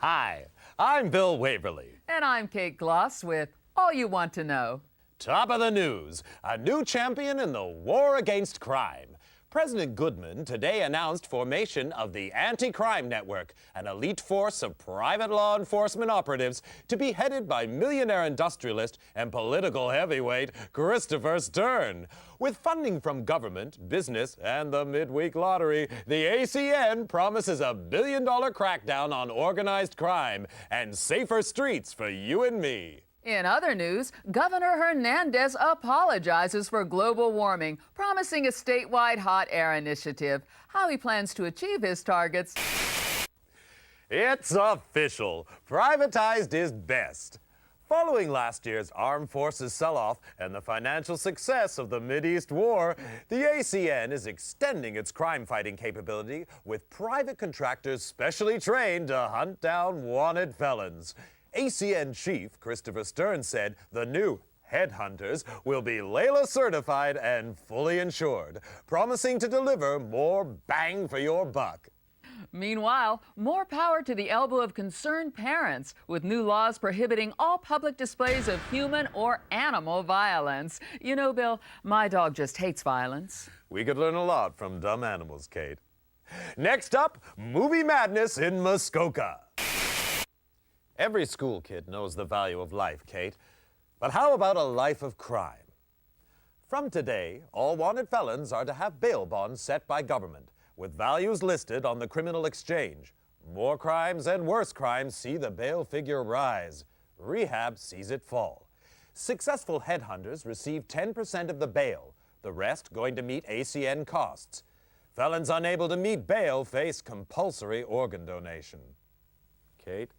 Hi, I'm Bill Waverly. And I'm Kate Gloss with All You Want to Know. Top of the news, a new champion in the war against crime. President Goodman today announced formation of the Anti-Crime Network, an elite force of private law enforcement operatives to be headed by millionaire industrialist and political heavyweight Christopher Stern. With funding from government, business, and the midweek lottery, the ACN promises $1 billion crackdown on organized crime and safer streets for you and me. In other news, Governor Hernandez apologizes for global warming, promising a statewide hot air initiative. How he plans to achieve his targets. It's official. Privatized is best. Following last year's armed forces sell-off and the financial success of the Mideast War, the ACN is extending its crime-fighting capability with private contractors specially trained to hunt down wanted felons. ACN Chief Christopher Stern said the new Headhunters will be Layla certified and fully insured, promising to deliver more bang for your buck. Meanwhile, more power to the elbow of concerned parents with new laws prohibiting all public displays of human or animal violence. You know, Bill, my dog just hates violence. We could learn a lot from dumb animals, Kate. Next up, movie madness in Muskoka. Every school kid knows the value of life, Kate. But how about a life of crime? From today, all wanted felons are to have bail bonds set by government, with values listed on the criminal exchange. More crimes and worse crimes see the bail figure rise. Rehab sees it fall. Successful headhunters receive 10% of the bail, the rest going to meet ACN costs. Felons unable to meet bail face compulsory organ donation. Kate?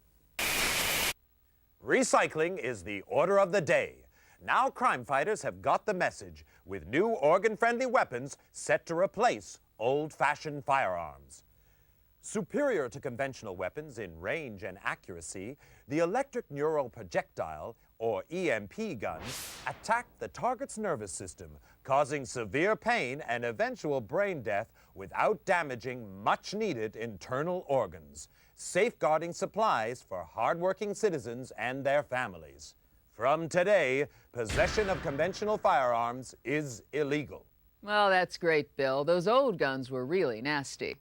Recycling is the order of the day. Now crime fighters have got the message, with new organ-friendly weapons set to replace old-fashioned firearms. Superior to conventional weapons in range and accuracy, the electric neural projectile, or EMP guns, attack the target's nervous system, causing severe pain and eventual brain death without damaging much-needed internal organs, safeguarding supplies for hardworking citizens and their families. From today, possession of conventional firearms is illegal. Well, that's great, Bill. Those old guns were really nasty.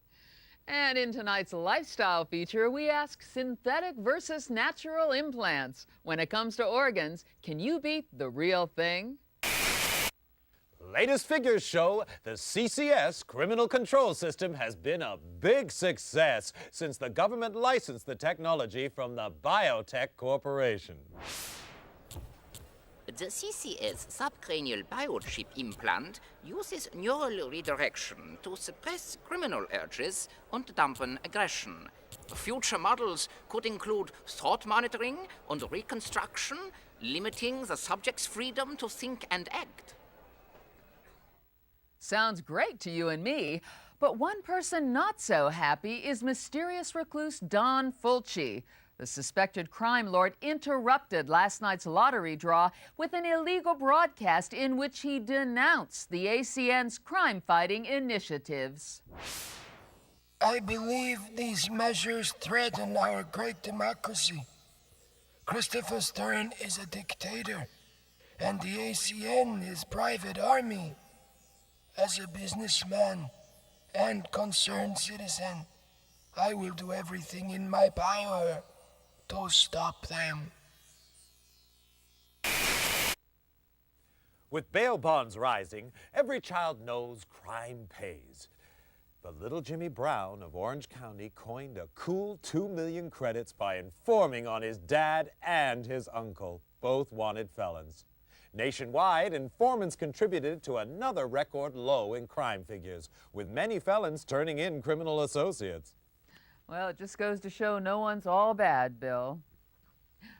And in tonight's lifestyle feature, we ask synthetic versus natural implants. When it comes to organs, can you beat the real thing? Latest figures show the CCS criminal control system has been a big success since the government licensed the technology from the Biotech Corporation. The CCS subcranial biochip implant uses neural redirection to suppress criminal urges and dampen aggression. Future models could include thought monitoring and reconstruction, limiting the subject's freedom to think and act. Sounds great to you and me, but one person not so happy is mysterious recluse Don Fulci. The suspected crime lord interrupted last night's lottery draw with an illegal broadcast in which he denounced the ACN's crime-fighting initiatives. I believe these measures threaten our great democracy. Christopher Stern is a dictator, and the ACN is private army. As a businessman and concerned citizen, I will do everything in my power to stop them. With bail bonds rising, every child knows crime pays. But little Jimmy Brown of Orange County coined a cool 2 million credits by informing on his dad and his uncle, both wanted felons. Nationwide, informants contributed to another record low in crime figures, with many felons turning in criminal associates. Well, it just goes to show no one's all bad, Bill.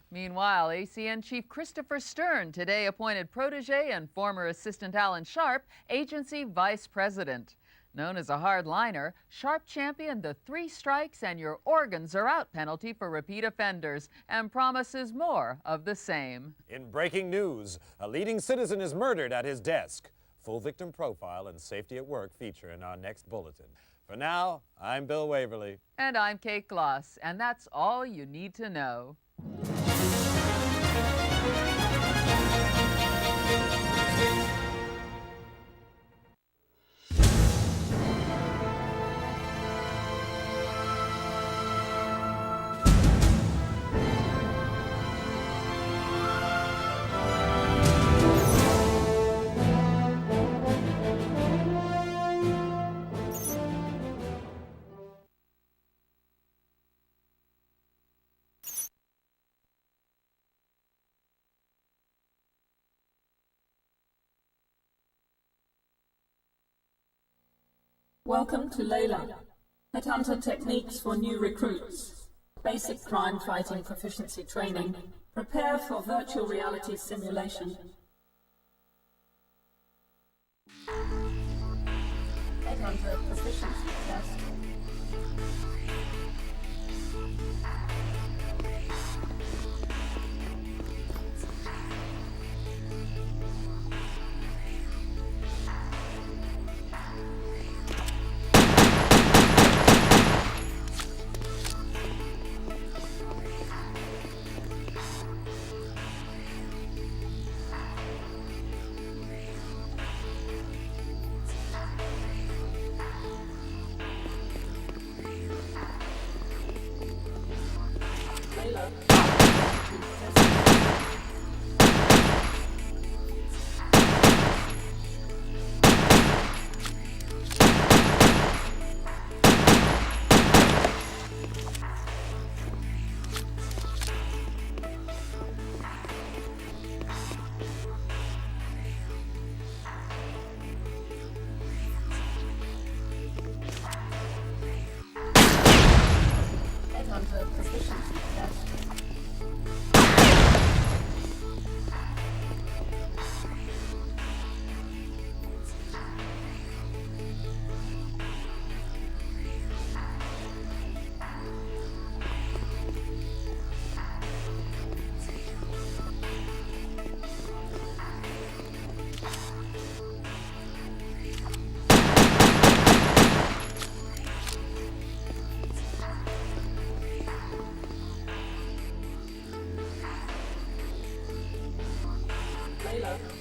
Meanwhile, ACN Chief Christopher Stern today appointed protege and former assistant Alan Sharp agency vice president. Known as a hardliner, Sharp championed the 3 strikes and your organs are out penalty for repeat offenders and promises more of the same. In breaking news, a leading citizen is murdered at his desk. Full victim profile and safety at work feature in our next bulletin. For now, I'm Bill Waverly. And I'm Kate Gloss, and that's all you need to know. Welcome to Layla, Headhunter Techniques for New Recruits. Basic crime fighting proficiency training. Prepare for virtual reality simulation. Headhunter proficiency test.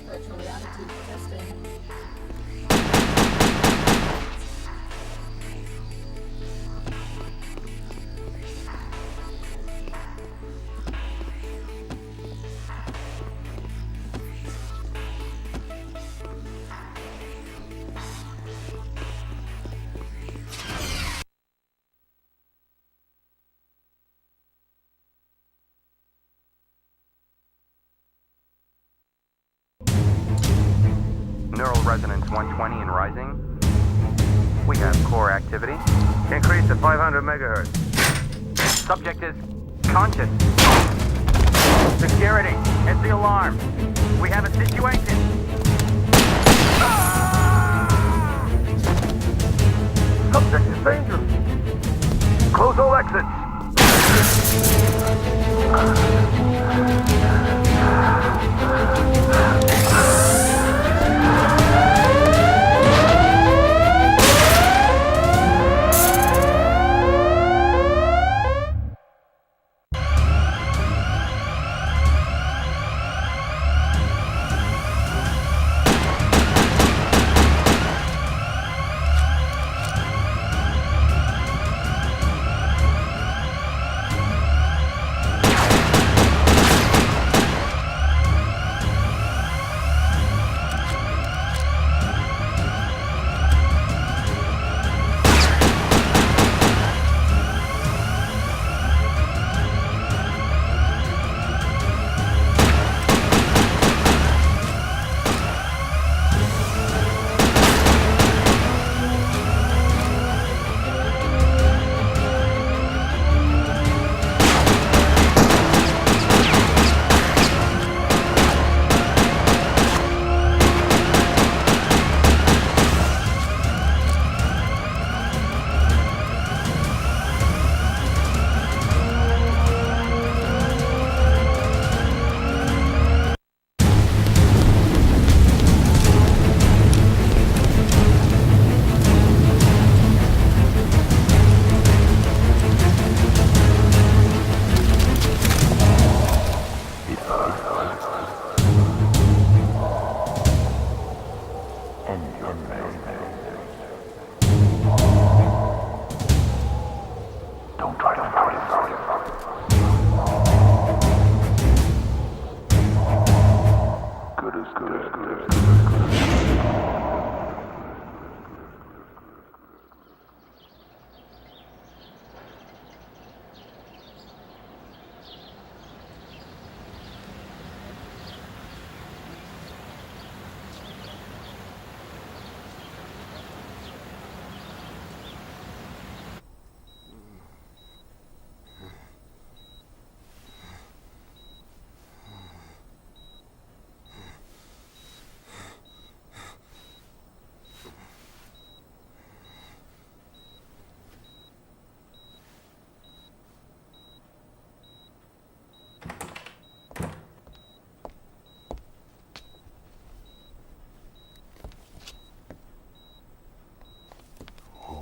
Virtual reality testing. Neural resonance 120 and rising. We have core activity. Increase to 500 megahertz. Subject is conscious. Security, it's the alarm. We have a situation. Subject is dangerous. Close all exits. Don't try to fight it. Good is good as good as good as good as.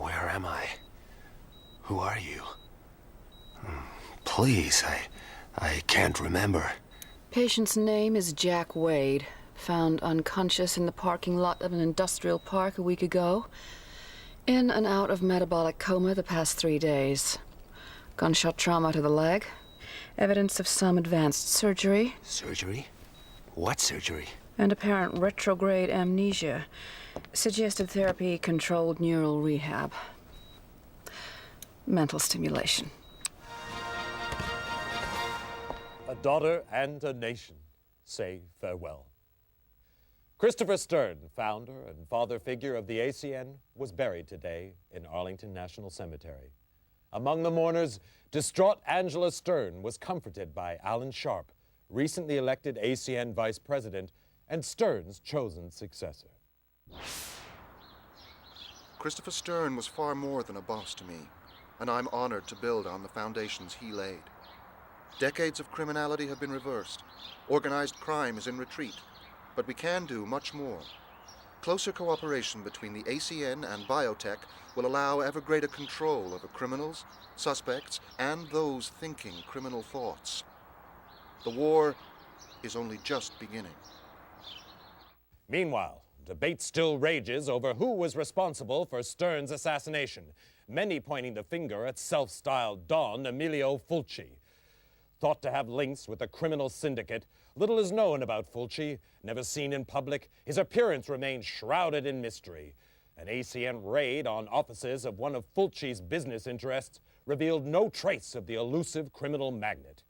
Where am I? Who are you? Please, I can't remember. Patient's name is Jack Wade. Found unconscious in the parking lot of an industrial park a week ago. In and out of metabolic coma the past 3 days. Gunshot trauma to the leg. Evidence of some advanced surgery. Surgery? What surgery? And apparent retrograde amnesia. Suggested therapy, controlled neural rehab. Mental stimulation. A daughter and a nation say farewell. Christopher Stern, founder and father figure of the ACN, was buried today in Arlington National Cemetery. Among the mourners, distraught Angela Stern was comforted by Alan Sharp, recently elected ACN vice president and Stern's chosen successor. Christopher Stern was far more than a boss to me, and I'm honored to build on the foundations he laid. Decades of criminality have been reversed. Organized crime is in retreat, but we can do much more. Closer cooperation between the ACN and biotech will allow ever greater control over criminals, suspects, and those thinking criminal thoughts. The war is only just beginning. Meanwhile, debate still rages over who was responsible for Stern's assassination, many pointing the finger at self-styled Don Emilio Fulci. Thought to have links with a criminal syndicate, little is known about Fulci. Never seen in public, his appearance remains shrouded in mystery. An ACN raid on offices of one of Fulci's business interests revealed no trace of the elusive criminal magnate.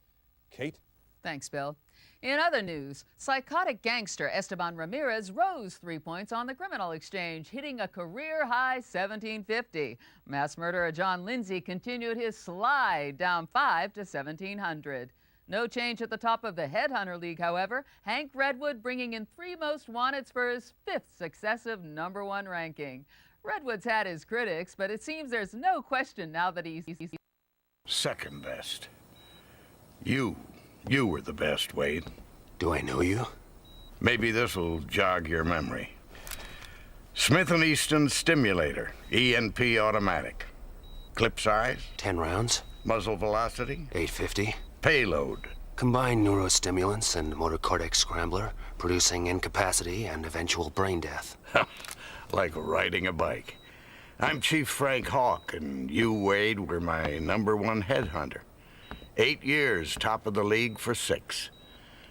Kate? Thanks, Bill. In other news, psychotic gangster Esteban Ramirez rose 3 points on the criminal exchange, hitting a career-high 1750. Mass murderer John Lindsay continued his slide, down 5 to 1700. No change at the top of the Headhunter League, however. Hank Redwood bringing in 3 most wanteds for his 5th successive #1 ranking. Redwood's had his critics, but it seems there's no question now that he's Second best. You were the best, Wade. Do I know you? Maybe this'll jog your memory. Smith & Easton Stimulator, ENP automatic. Clip size? 10 rounds. Muzzle velocity? 850. Payload? Combined neurostimulants and motor cortex scrambler, producing incapacity and eventual brain death. Like riding a bike. I'm Chief Frank Hawk, and you, Wade, were my #1 headhunter. 8 years, top of the league for 6.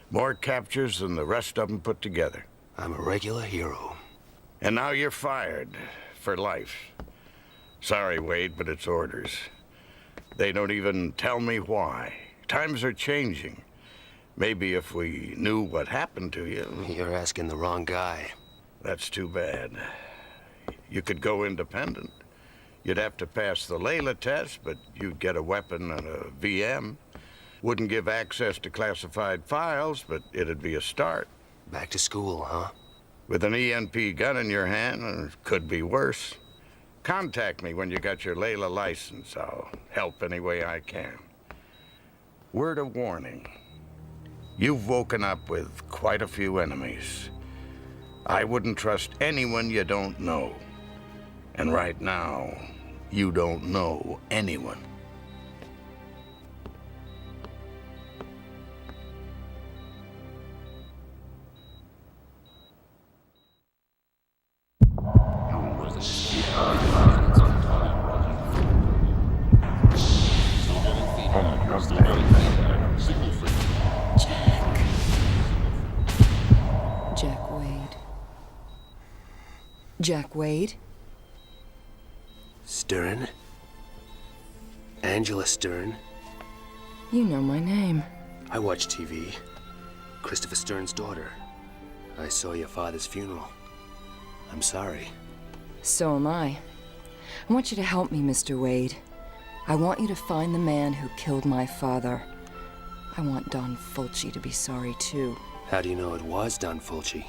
More captures than the rest of them put together. I'm a regular hero. And now you're fired. For life. Sorry, Wade, but it's orders. They don't even tell me why. Times are changing. Maybe if we knew what happened to you... You're asking the wrong guy. That's too bad. You could go independent. You'd have to pass the Layla test, but you'd get a weapon and a VM. Wouldn't give access to classified files, but it'd be a start. Back to school, huh? With an ENP gun in your hand, it could be worse. Contact me when you got your Layla license. I'll help any way I can. Word of warning. You've woken up with quite a few enemies. I wouldn't trust anyone you don't know. And right now, you don't know anyone. Jack Wade. Jack Wade? Stern? Angela Stern? You know my name. I watch TV. Christopher Stern's daughter. I saw your father's funeral. I'm sorry. So am I. I want you to help me, Mr. Wade. I want you to find the man who killed my father. I want Don Fulci to be sorry, too. How do you know it was Don Fulci?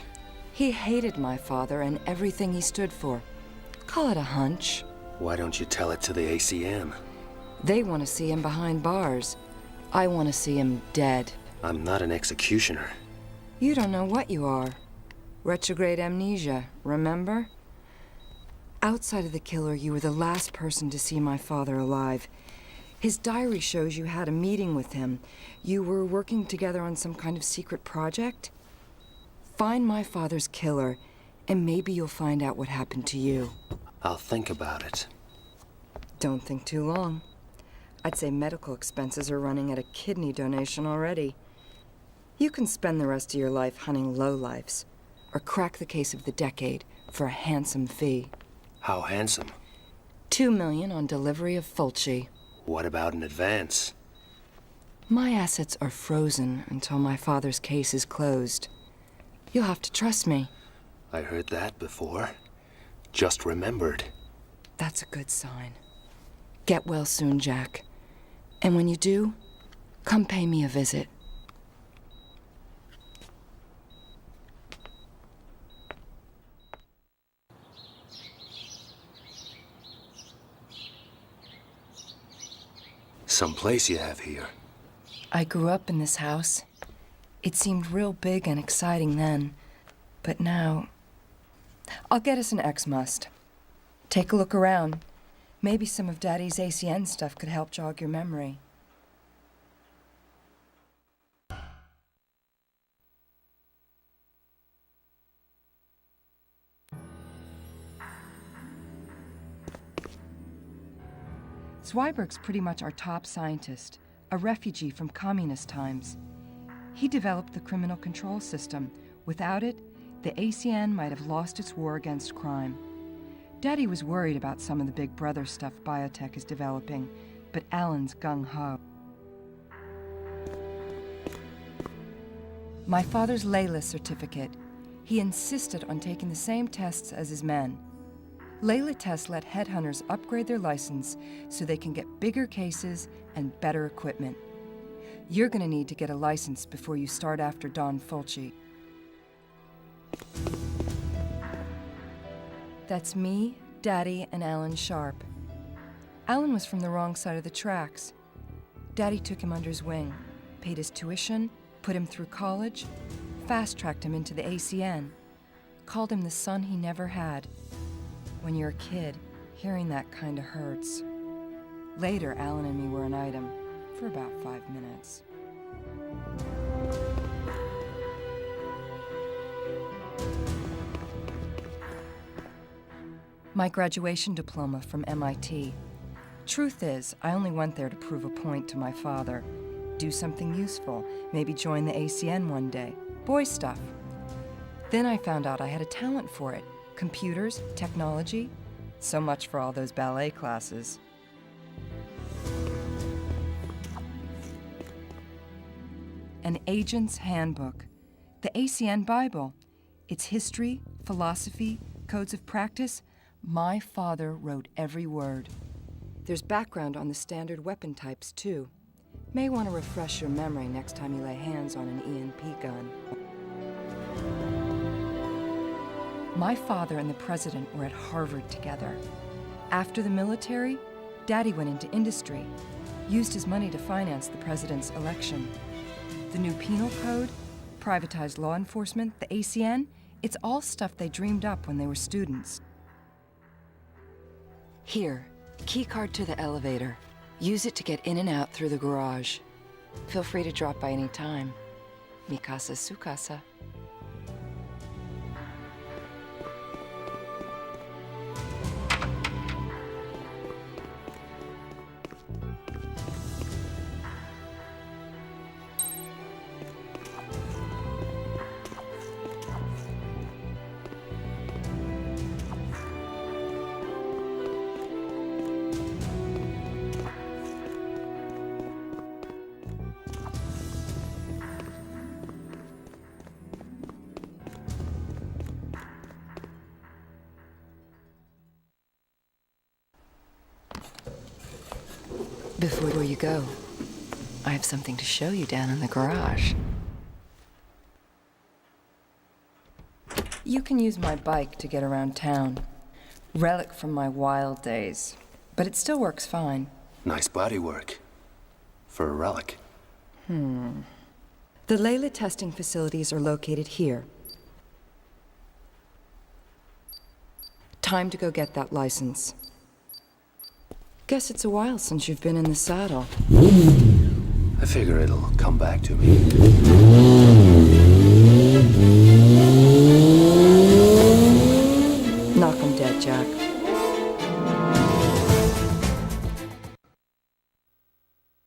He hated my father and everything he stood for. Call it a hunch. Why don't you tell it to the ACM? They want to see him behind bars. I want to see him dead. I'm not an executioner. You don't know what you are. Retrograde amnesia, remember? Outside of the killer, you were the last person to see my father alive. His diary shows you had a meeting with him. You were working together on some kind of secret project. Find my father's killer, and maybe you'll find out what happened to you. I'll think about it. Don't think too long. I'd say medical expenses are running at a kidney donation already. You can spend the rest of your life hunting lowlifes, or crack the case of the decade for a handsome fee. How handsome? $2 million on delivery of Fulci. What about an advance? My assets are frozen until my father's case is closed. You'll have to trust me. I heard that before. Just remembered. That's a good sign. Get well soon, Jack. And when you do, come pay me a visit. Some place you have here. I grew up in this house. It seemed real big and exciting then, but now... I'll get us an X-Must. Take a look around. Maybe some of Daddy's ACN stuff could help jog your memory. Zweiberg's pretty much our top scientist, a refugee from communist times. He developed the criminal control system. Without it, the ACN might have lost its war against crime. Daddy was worried about some of the Big Brother stuff biotech is developing, but Alan's gung-ho. My father's Layla certificate. He insisted on taking the same tests as his men. Layla tests let headhunters upgrade their license so they can get bigger cases and better equipment. You're gonna need to get a license before you start after Don Fulci. That's me, Daddy, and Alan Sharp. Alan was from the wrong side of the tracks. Daddy took him under his wing, paid his tuition, put him through college, fast-tracked him into the ACN, called him the son he never had. When you're a kid, hearing that kinda hurts. Later, Alan and me were an item for about 5 minutes. My graduation diploma from MIT. Truth is, I only went there to prove a point to my father. Do something useful, maybe join the ACN one day. Boy stuff. Then I found out I had a talent for it. Computers, technology. So much for all those ballet classes. An Agent's Handbook. The ACN Bible. Its history, philosophy, codes of practice. My father wrote every word. There's background on the standard weapon types, too. May want to refresh your memory next time you lay hands on an ENP gun. My father and the president were at Harvard together. After the military, Daddy went into industry, used his money to finance the president's election. The new penal code, privatized law enforcement, the ACN, it's all stuff they dreamed up when they were students. Here, key card to the elevator. Use it to get in and out through the garage. Feel free to drop by any time. Mi casa su casa. Before you go, I have something to show you down in the garage. You can use my bike to get around town. Relic from my wild days. But it still works fine. Nice bodywork. For a relic. The Layla testing facilities are located here. Time to go get that license. Guess it's a while since you've been in the saddle. I figure it'll come back to me.